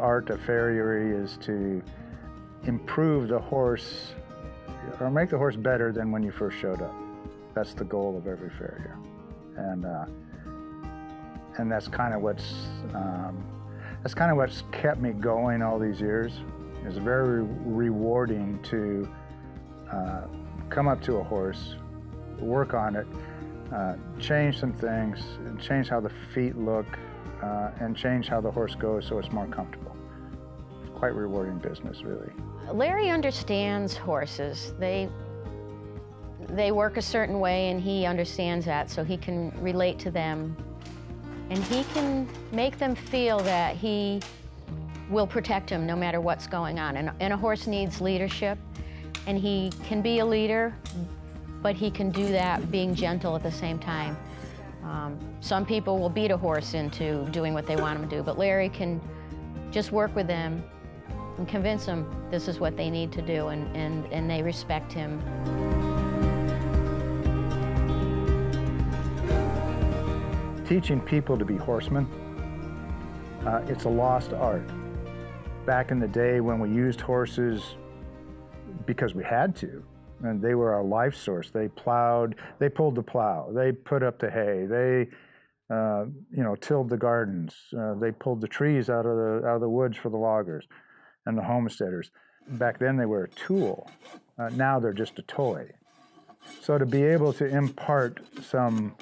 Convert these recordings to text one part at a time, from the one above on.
art of farriery is to improve the horse or make the horse better than when you first showed up. That's the goal of every farrier. And that's kind of what's kept me going all these years. It's very rewarding to come up to a horse, work on it, change some things, change how the feet look, and change how the horse goes so it's more comfortable. It's quite rewarding business, really. Larry understands horses. They work a certain way, and he understands that, so he can relate to them. And he can make them feel that he will protect them no matter what's going on. And a horse needs leadership, and he can be a leader, but he can do that being gentle at the same time. Some people will beat a horse into doing what they want him to do, but Larry can just work with them and convince them this is what they need to do, and they respect him. Teaching people to be horsemen, it's a lost art. Back in the day when we used horses because we had to, and they were our life source. They plowed, they pulled the plow, they put up the hay, they tilled the gardens, they pulled the trees out of the woods for the loggers and the homesteaders. Back then they were a tool. Now they're just a toy. So to be able to impart some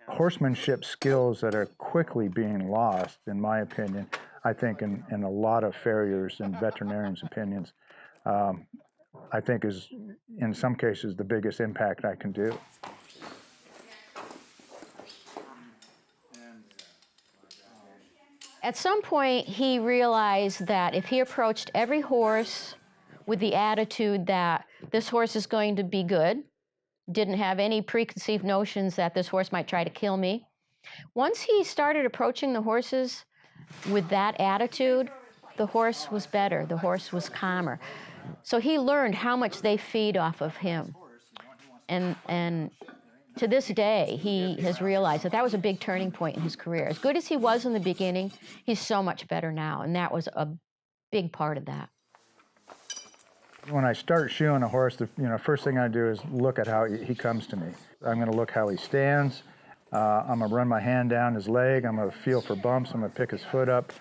horsemanship skills that are quickly being lost, in my opinion, I think in a lot of farriers and veterinarians' opinions, I think is, in some cases, the biggest impact I can do. At some point, he realized that if he approached every horse with the attitude that this horse is going to be good, didn't have any preconceived notions that this horse might try to kill me. Once he started approaching the horses with that attitude, the horse was better, the horse was calmer. So he learned how much they feed off of him. And to this day, he has realized that that was a big turning point in his career. As good as he was in the beginning, he's so much better now, and that was a big part of that. When I start shoeing a horse, the first thing I do is look at how he comes to me. I'm going to look how he stands. I'm going to run my hand down his leg. I'm going to feel for bumps. I'm going to pick his foot up,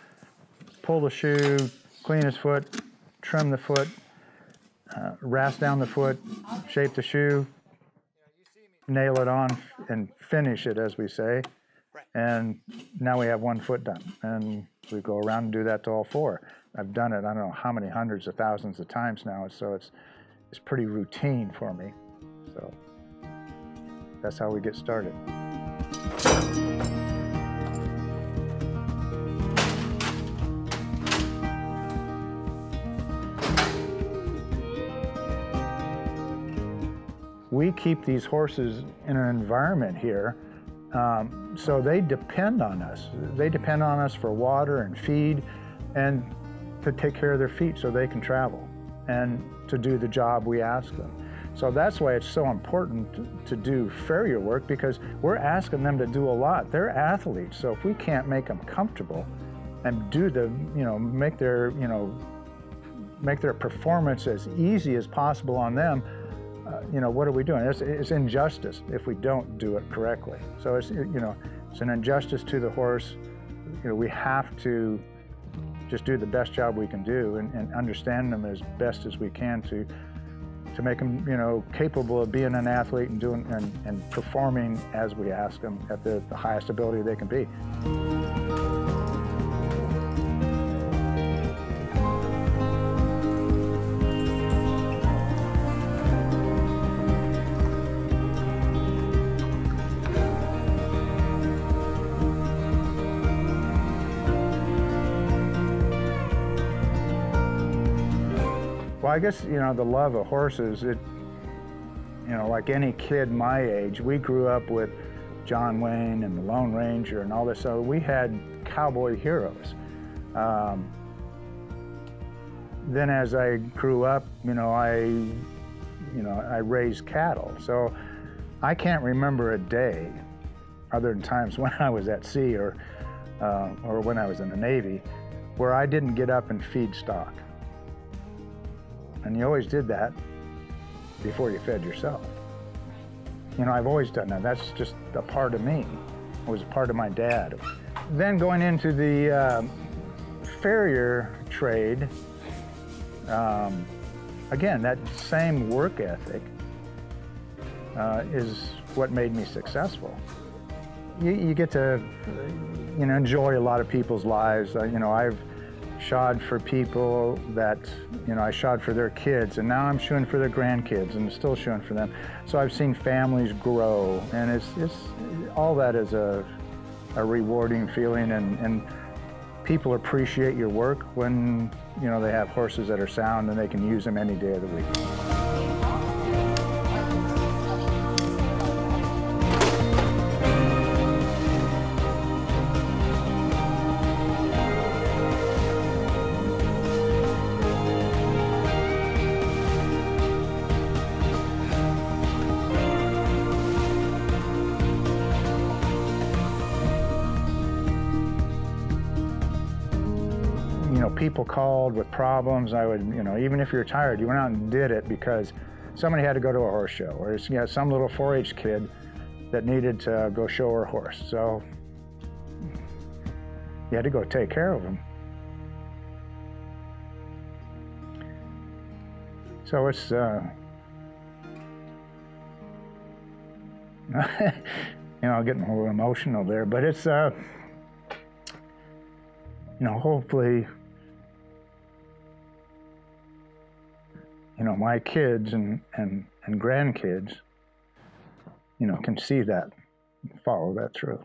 pull the shoe, clean his foot, trim the foot, rasp down the foot, shape the shoe, nail it on, and finish it, as we say. And now we have one foot done. And we go around and do that to all four. I've done it, I don't know how many hundreds of thousands of times now, so it's pretty routine for me. So that's how we get started. We keep these horses in an environment here, so they depend on us. They depend on us for water and feed, and to take care of their feet so they can travel and to do the job we ask them. So that's why it's so important to do farrier work, because we're asking them to do a lot. They're athletes, so if we can't make them comfortable and do the, make their performance as easy as possible on them, what are we doing? It's injustice if we don't do it correctly. So it's an injustice to the horse. We have to just do the best job we can do and understand them as best as we can to make them, capable of being an athlete and doing and performing as we ask them at the highest ability they can be. Well, I guess, the love of horses, like any kid my age, we grew up with John Wayne and the Lone Ranger and all this, so we had cowboy heroes. Then as I grew up, I raised cattle, so I can't remember a day, other than times when I was at sea or when I was in the Navy, where I didn't get up and feed stock. And you always did that before you fed yourself. You know, I've always done that. That's just a part of me. It was a part of my dad. Then going into the Farrier trade, again, that same work ethic is what made me successful. You get to, you know, enjoy a lot of people's lives. You know, I've shod for people that, you know, I shod for their kids, and now I'm shoeing for their grandkids, and still shoeing for them. So I've seen families grow, and it's all that is a rewarding feeling, and people appreciate your work when, you know, they have horses that are sound and they can use them any day of the week. You know, people called with problems. I would, you know, even if you're tired, you went out and did it because somebody had to go to a horse show, or you know, some little 4-H kid that needed to go show her horse. So you had to go take care of him. So it's, you know, getting a little emotional there, but it's, you know, hopefully, you know, my kids and grandkids, you know, can see that, follow that through.